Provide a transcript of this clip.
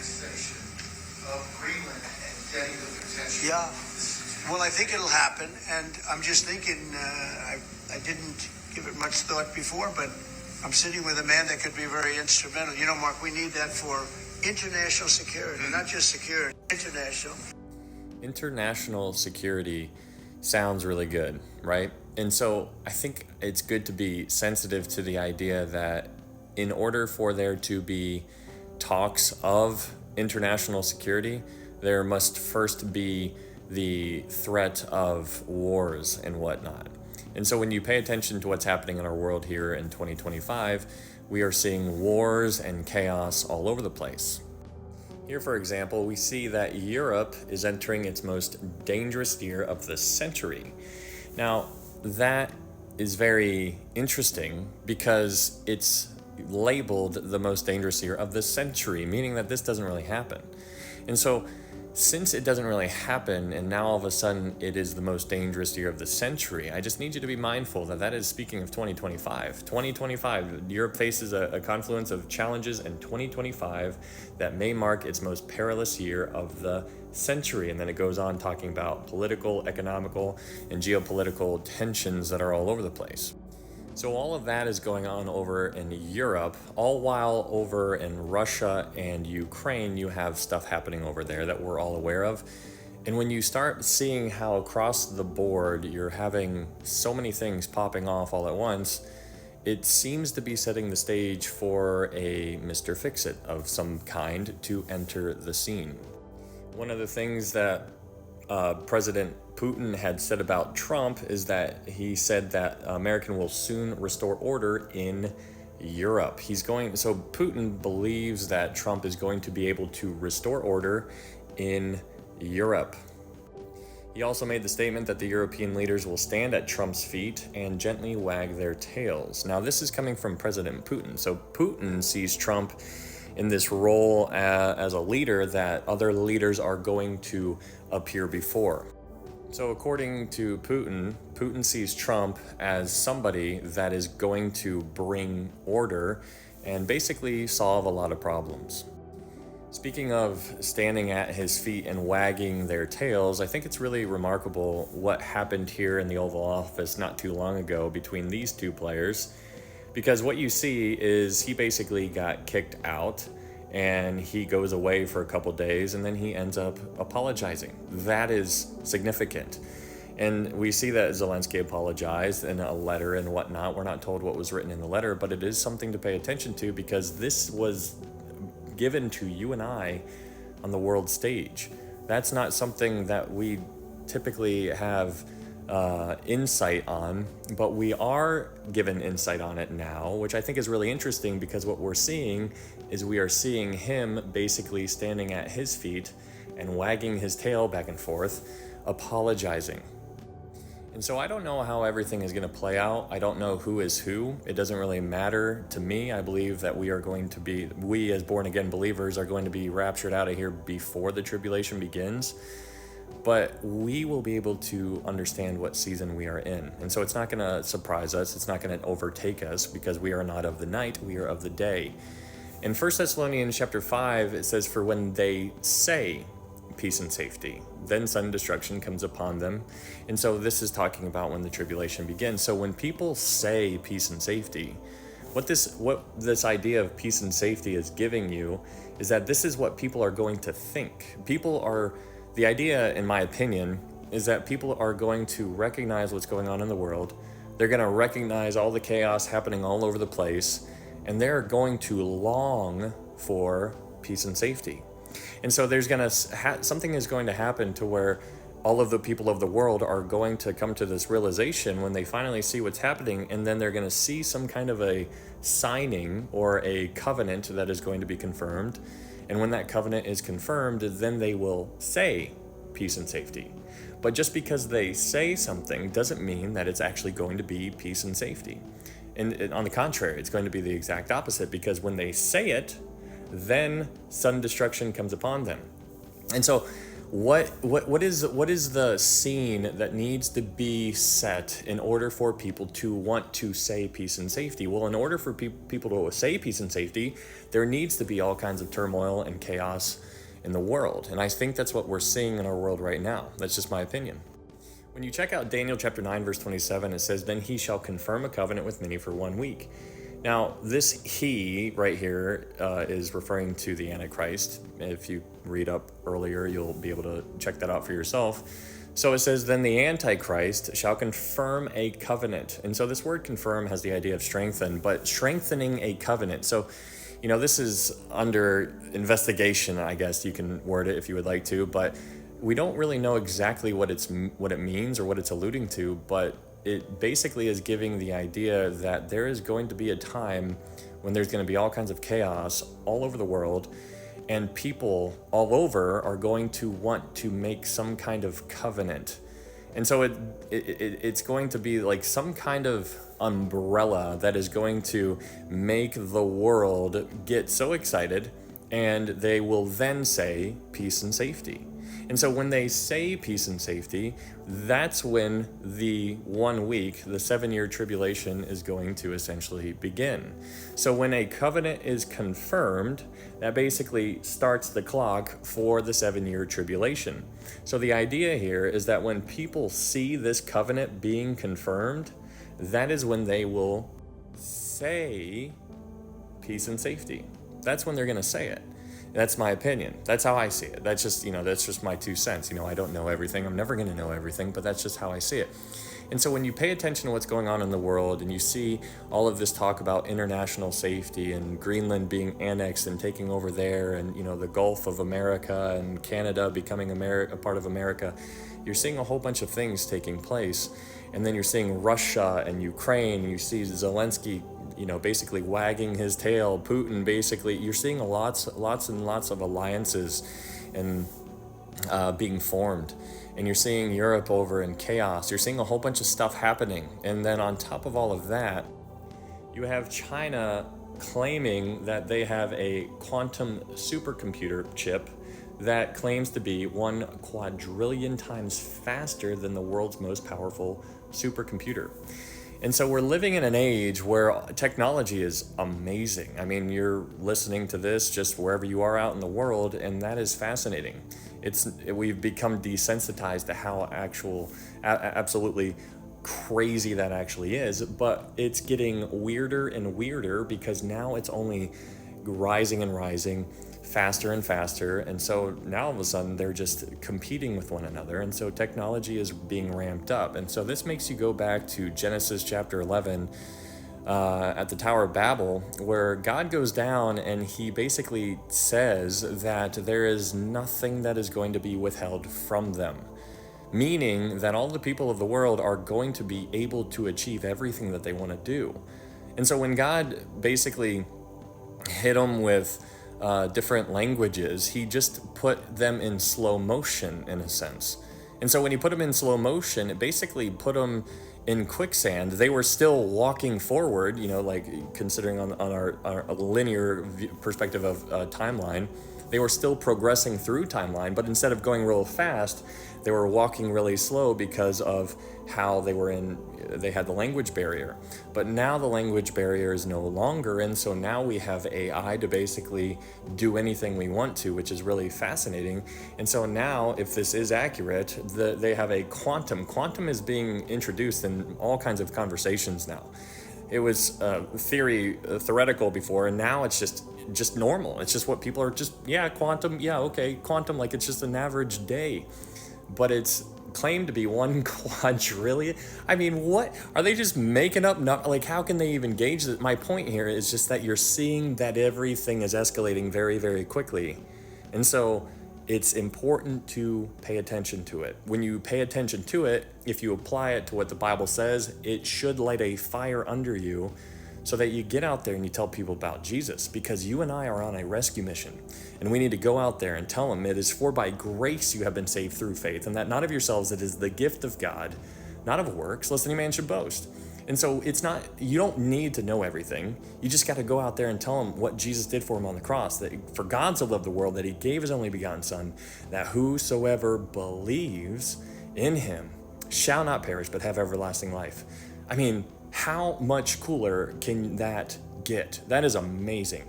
annexation of Greenland and getting the potential. Yeah. Well, I think it'll happen, and I'm just thinking, I didn't give it much thought before, but I'm sitting with a man that could be very instrumental. You know, Mark, we need that for international security, not just security, international. International security sounds really good, right? And so I think it's good to be sensitive to the idea that in order for there to be talks of international security, there must first be the threat of wars and whatnot. And so when you pay attention to what's happening in our world here in 2025, we are seeing wars and chaos all over the place. Here, for example, we see that Europe is entering its most dangerous year of the century. Now, that is very interesting because it's labeled the most dangerous year of the century, meaning that this doesn't really happen. And so, since it doesn't really happen, and now all of a sudden it is the most dangerous year of the century, I just need you to be mindful that that is speaking of 2025. 2025, Europe faces a confluence of challenges in 2025 that may mark its most perilous year of the century. And then it goes on talking about political, economical, and geopolitical tensions that are all over the place. So all of that is going on over in Europe, all while over in Russia and Ukraine, you have stuff happening over there that we're all aware of. And when you start seeing how across the board you're having so many things popping off all at once, it seems to be setting the stage for a Mr. Fix-It of some kind to enter the scene. One of the things that President Putin had said about Trump is that he said that America will soon restore order in Europe. So Putin believes that Trump is going to be able to restore order in Europe. He also made the statement that the European leaders will stand at Trump's feet and gently wag their tails. Now, this is coming from President Putin. So Putin sees Trump in this role as a leader that other leaders are going to appear before. So according to Putin, Putin sees Trump as somebody that is going to bring order and basically solve a lot of problems. Speaking of standing at his feet and wagging their tails, I think it's really remarkable what happened here in the Oval Office not too long ago between these two players. Because what you see is he basically got kicked out and he goes away for a couple days and then he ends up apologizing. That is significant. And we see that Zelensky apologized in a letter and whatnot. We're not told what was written in the letter, but it is something to pay attention to because this was given to you and I on the world stage. That's not something that we typically have insight on, but we are given insight on it now, which I think is really interesting because what we're seeing is we are seeing him basically standing at his feet and wagging his tail back and forth, apologizing. And so I don't know how everything is going to play out. I don't know who is who. It doesn't really matter to me. I believe that we as born again believers are going to be raptured out of here before the tribulation begins. But we will be able to understand what season we are in. And so it's not going to surprise us. It's not going to overtake us because we are not of the night, we are of the day. In 1 Thessalonians chapter 5, it says, "For when they say peace and safety, then sudden destruction comes upon them." And so this is talking about when the tribulation begins. So when people say peace and safety, what this idea of peace and safety is giving you is that this is what people are going to think. The idea, in my opinion, is that people are going to recognize what's going on in the world. They're going to recognize all the chaos happening all over the place, and they're going to long for peace and safety. And so something is going to happen to where all of the people of the world are going to come to this realization when they finally see what's happening, and then they're going to see some kind of a signing or a covenant that is going to be confirmed. And when that covenant is confirmed, then they will say peace and safety. But just because they say something doesn't mean that it's actually going to be peace and safety. And on the contrary, it's going to be the exact opposite, because when they say it, then sudden destruction comes upon them. And so what is the scene that needs to be set in order for people to want to say peace and safety? Well, in order for people to say peace and safety, there needs to be all kinds of turmoil and chaos in the world. And I think that's what we're seeing in our world right now. That's just my opinion. When you check out Daniel chapter 9, verse 27, it says, "Then he shall confirm a covenant with many for 1 week." Now, this he right here is referring to the Antichrist. If you read up earlier, you'll be able to check that out for yourself. So it says, "Then the Antichrist shall confirm a covenant." And so this word confirm has the idea of strengthen, but strengthening a covenant. So, this is under investigation, I guess you can word it if you would like to, but we don't really know exactly what it means or what it's alluding to, but it basically is giving the idea that there is going to be a time when there's going to be all kinds of chaos all over the world, and people all over are going to want to make some kind of covenant. And so it's going to be like some kind of umbrella that is going to make the world get so excited, and they will then say peace and safety. And so when they say peace and safety, that's when the 1 week, the 7-year tribulation is going to essentially begin. So when a covenant is confirmed, that basically starts the clock for the 7-year tribulation. So the idea here is that when people see this covenant being confirmed, that is when they will say peace and safety. That's when they're going to say it. That's my opinion. That's how I see it. That's just my 2 cents. I don't know everything. I'm never going to know everything, but that's just how I see it. And so when you pay attention to what's going on in the world and you see all of this talk about international safety and Greenland being annexed and taking over there, and the Gulf of America and Canada becoming a part of America, you're seeing a whole bunch of things taking place. And then you're seeing Russia and Ukraine. You see Zelensky basically wagging his tail. Putin, basically, you're seeing lots and lots of alliances and being formed. And you're seeing Europe over in chaos. You're seeing a whole bunch of stuff happening. And then on top of all of that, you have China claiming that they have a quantum supercomputer chip that claims to be 1 quadrillion times faster than the world's most powerful supercomputer. And so we're living in an age where technology is amazing. I mean, you're listening to this just wherever you are out in the world, and that is fascinating. We've become desensitized to how absolutely crazy that actually is, but it's getting weirder and weirder because now it's only rising and rising, faster and faster, and so now all of a sudden they're just competing with one another, and so technology is being ramped up. And so this makes you go back to Genesis chapter 11 at the Tower of Babel, where God goes down and he basically says that there is nothing that is going to be withheld from them, meaning that all the people of the world are going to be able to achieve everything that they want to do. And so when God basically hit them with different languages, he just put them in slow motion in a sense. And so when he put them in slow motion, it basically put them in quicksand. They were still walking forward, like considering on our linear perspective of timeline, they were still progressing through timeline, but instead of going real fast, they were walking really slow because of how they had the language barrier. But now the language barrier is no longer, and so now we have AI to basically do anything we want to, which is really fascinating. And so now, if this is accurate, they have a quantum. Quantum is being introduced in all kinds of conversations now. It was theoretical before, and now it's just normal. It's just what people are quantum, okay, quantum, like it's just an average day. But it's claimed to be 1 quadrillion. I mean, what? Are they just making up? How can they even gauge that? My point here is just that you're seeing that everything is escalating very, very quickly. And so it's important to pay attention to it. When you pay attention to it, if you apply it to what the Bible says, it should light a fire under you so that you get out there and you tell people about Jesus, because you and I are on a rescue mission, and we need to go out there and tell them it is for by grace you have been saved through faith, and that not of yourselves, it is the gift of God, not of works, lest any man should boast. And so it's not, you don't need to know everything. You just got to go out there and tell them what Jesus did for him on the cross, that for God so loved the world that he gave his only begotten Son, that whosoever believes in him shall not perish but have everlasting life. I mean, how much cooler can that get? That is amazing.